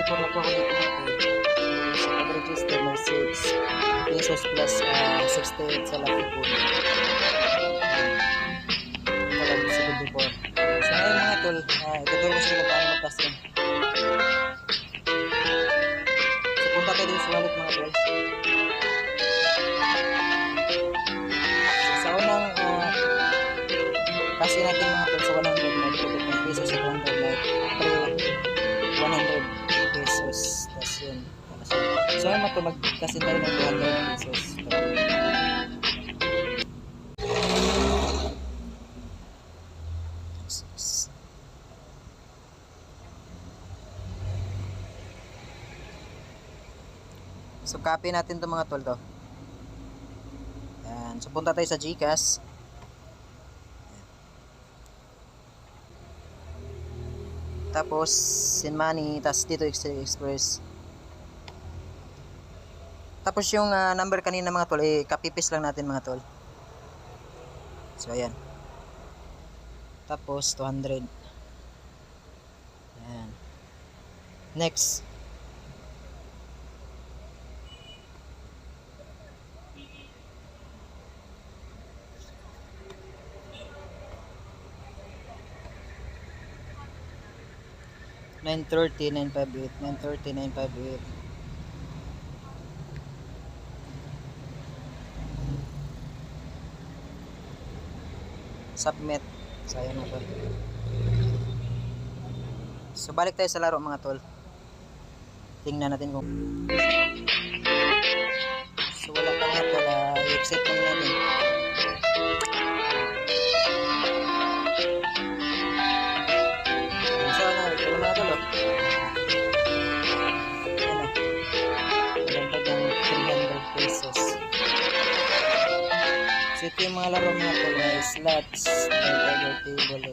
24 na po ako dito mga tol. So, mag-register may 6 pesos plus 68 sa lucky pool. Ito lang, 74. So, ngayon mga tol, ituturo ko sila kung paano mag-casting. So, punta tayo dito sa wallet mga tol. So, sa unang kasi natin mga tol sa 100 na deposit ng pesos sa 200 na 100 pesos. Tapos yun. So ayun mga tol, mag-kasi tayo ng 200 pesos. So copy natin to mga tol to. Yan. So punta tayo sa GCash. Tapos send money, tapos dito express. Tapos yung number kanina mga tol, copy paste lang natin mga tol. So ayan. Tapos 200. Ayan. Next. $930, $958, $930, $958. Submit. So ayan na tol. So balik tayo sa laro mga tol. Tingnan natin kung so wala pa nga tol, i-accept lang natin. So ano, ito mga tol oh. Ano, nagdagdag ng 300 pesos. So ito yung mga laro mga tol, slots, table,